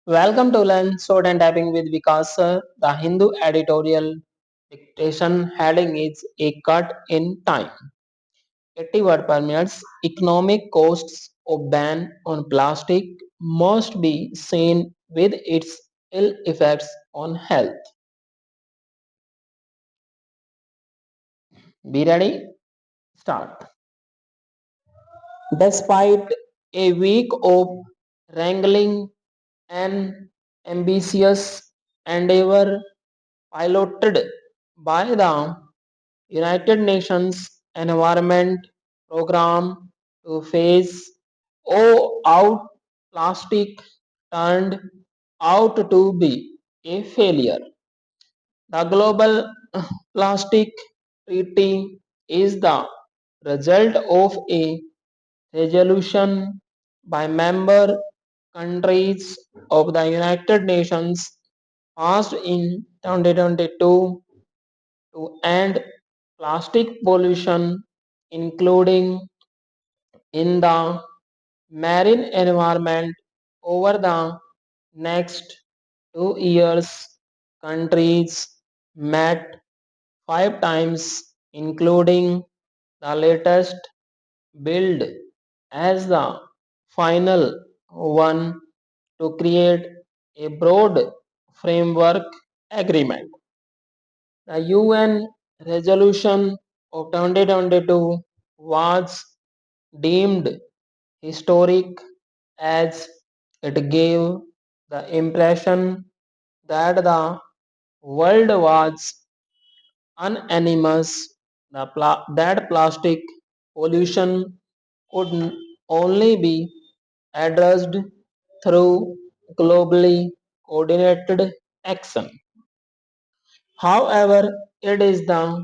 Welcome to Learn Sword and Tapping with Vikas sir. The Hindu editorial dictation heading is A Cut in Time. 80 word per minute. Economic costs of ban on plastic must be seen with its ill effects on health. Be ready? Start. Despite a week of wrangling and ambitious endeavor piloted by the United Nations Environment Program to phase out plastic turned out to be a failure. The Global Plastic Treaty is the result of a resolution by member countries of the United Nations passed in 2022 to end plastic pollution, including in the marine environment. Over the next 2 years. Countries met 5 times, including the latest build as the final one to create a broad framework agreement. The UN resolution of 2022 was deemed historic as it gave the impression that the world was unanimous that plastic pollution could only be addressed through globally coordinated action. However, it is the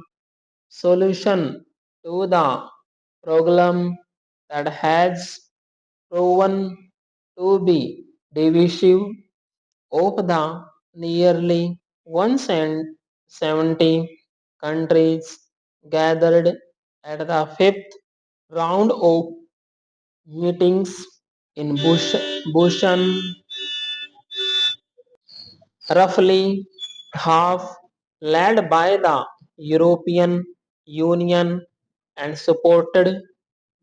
solution to the problem that has proven to be divisive of the nearly 170 countries gathered at the fifth round of meetings in Bhutan, roughly half led by the European Union and supported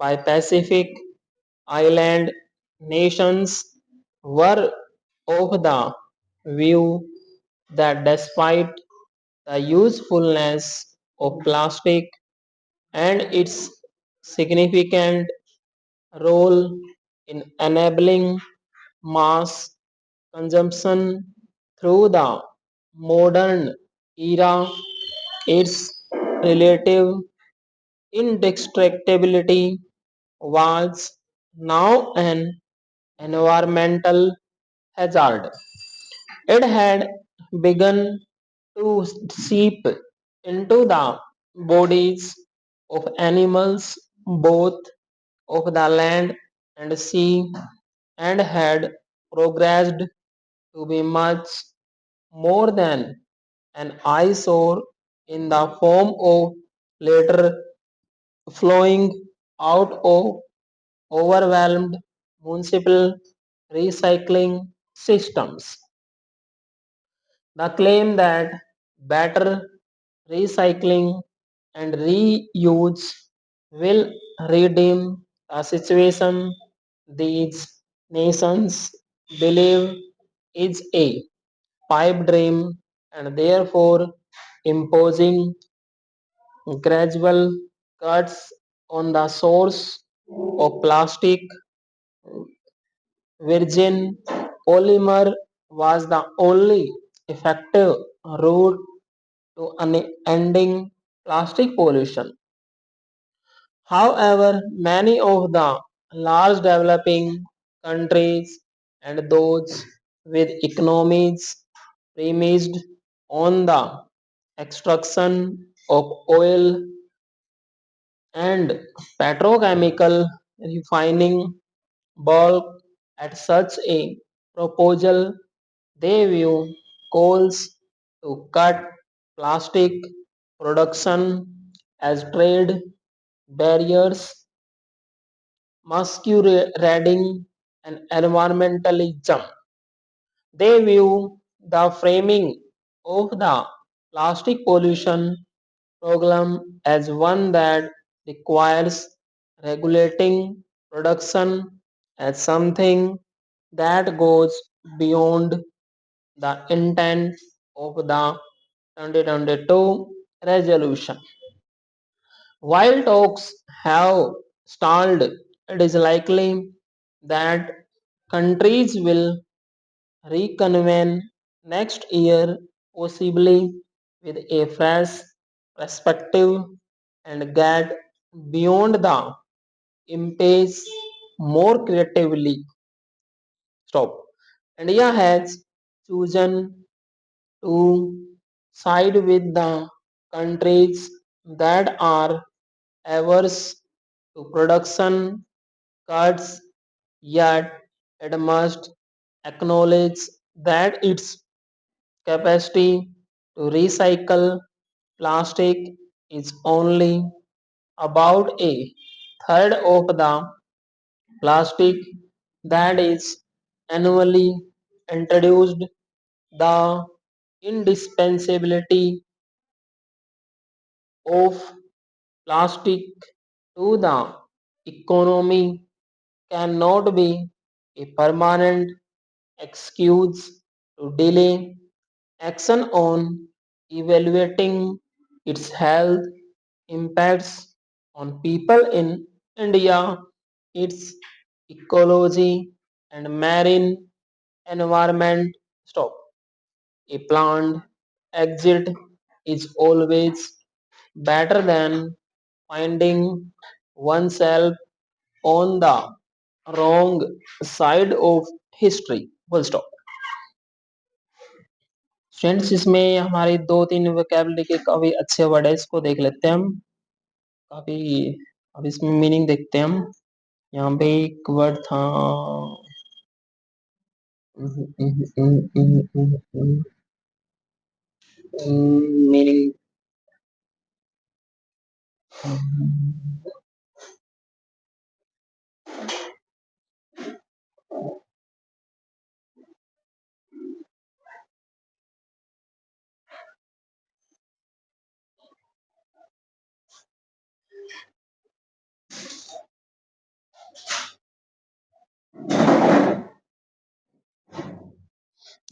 by Pacific Island nations, were of the view that despite the usefulness of plastic and its significant role in enabling mass consumption through the modern era, its relative indestructibility was now an environmental hazard. It had begun to seep into the bodies of animals both of the land and sea and had progressed to be much more than an eyesore in the form of litter flowing out of overwhelmed municipal recycling systems. The claim that better recycling and reuse will redeem the situation these nations believe is a pipe dream and therefore imposing gradual cuts on the source of plastic virgin polymer was the only effective route to ending plastic pollution. However, many of the large developing countries and those with economies premised on the extraction of oil and petrochemical refining bulk at such a proposal, they view coals to cut plastic production as trade barriers, masquerading and environmentalism. They view the framing of the plastic pollution problem as one that requires regulating production as something that goes beyond the intent of the 2022 resolution. While talks have stalled, it is likely that countries will reconvene next year, possibly with a fresh perspective and get beyond the impasse more creatively. Stop. India has chosen to side with the countries that are averse to production cuts, yet it must acknowledge that its capacity to recycle plastic is only about a third of the plastic that is annually introduced. The indispensability of plastic to the economy cannot be a permanent excuse to delay action on evaluating its health impacts on people in India, its ecology and marine environment. Stop. A planned exit is always better than finding oneself on the wrong side of history. Full stop. Friends इसमें हमारे दो तीन vocabulary के काफी अच्छे word है, इसको देख लेते हैं हम काफी। अब इसमें मीनिंग देखते हैं हम। यहाँ पे एक वर्ड था मीनिंग।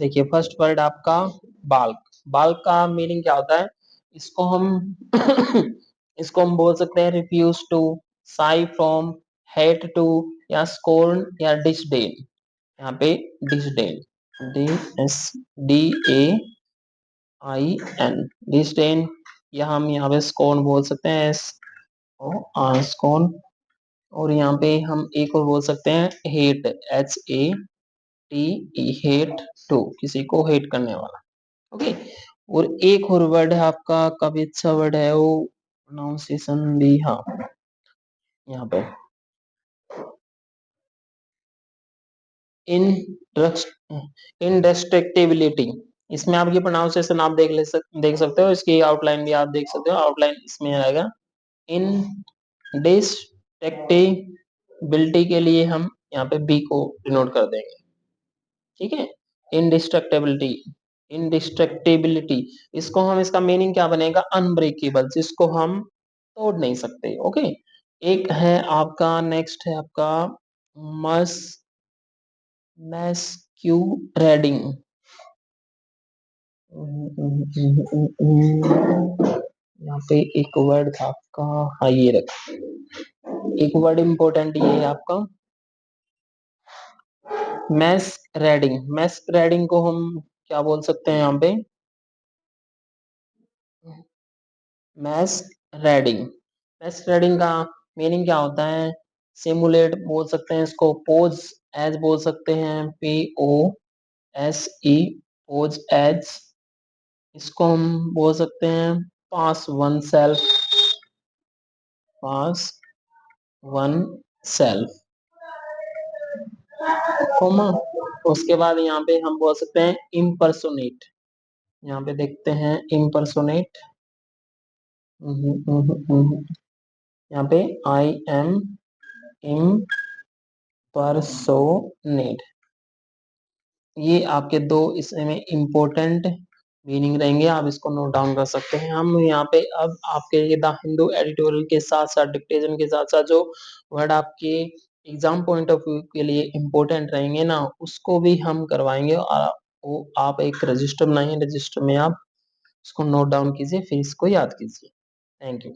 देखिए फर्स्ट वर्ड आपका बाल्क। बाल्क का मीनिंग क्या होता है? इसको हम इसको हम बोल सकते हैं refuse to, shy from, hate to, या स्कोर्न या डिसडेन। यहाँ पे disdain, D S D A I N, disdain, या हम यहाँ पे स्कोर्न बोल सकते हैं, एस ओ आर स्कोर्न। और यहाँ पे हम एक और बोल सकते हैं hate, H A T E, hate to, किसी को हेट करने वाला। ओके। और एक और वर्ड है आपका, काफी अच्छा वर्ड है वो, प्रोनाउंसिएशन भी, हाँ यहाँ पे इंडेस्ट्रक्टिबिलिटी। इसमें आपकी प्रोनाउंसिएशन आप देख सकते हो, इसकी आउटलाइन भी आप देख सकते हो। आउटलाइन इसमें आएगा इंडेस्ट्रक्टिबिलिटी के लिए हम यहाँ पे बी को डिनोट कर देंगे। ठीक है, इंडिस्ट्रक्टिबिलिटी, इंडिस्ट्रक्टिबिलिटी, इसको हम, इसका मीनिंग क्या बनेगा? अनब्रेकेबल, जिसको हम तोड़ नहीं सकते। ओके। एक है आपका, नेक्स्ट है आपका मस मैस्क्यूरेडिंग। यहाँ पे एक वर्ड था आपका, हाँ ये रख, एक वर्ड इंपॉर्टेंट ये है आपका मैस्क्यूरेडिंग। मैस्क्यूरेडिंग को हम क्या बोल सकते हैं यहाँ पे? मैस्क्यूरेडिंग, मैस्क्यूरेडिंग का मीनिंग क्या होता है? सिमुलेट बोल सकते हैं इसको, पोज एज बोल सकते हैं, P O S E, pose as. इसको हम बोल सकते हैं pass oneself, pass oneself, comma. उसके बाद यहाँ पे हम बोल सकते हैं इम्पर्सोनेट। यहाँ पे देखते हैं इम्पर्सोनेट, यहाँ पे आई एम इम्पर्सोनेट। ये आपके दो इसमें इम्पोर्टेंट मीनिंग रहेंगे, आप इसको नोट डाउन कर सकते हैं। हम यहाँ पे अब आपके ये द हिंदू एडिटोरियल के साथ साथ डिक्टेशन के साथ साथ जो वर्ड आपके एग्जाम पॉइंट ऑफ व्यू के लिए इम्पोर्टेंट रहेंगे ना, उसको भी हम करवाएंगे। और वो आप एक रजिस्टर बनाइए, रजिस्टर में आप इसको नोट डाउन कीजिए, फिर इसको याद कीजिए। Thank you.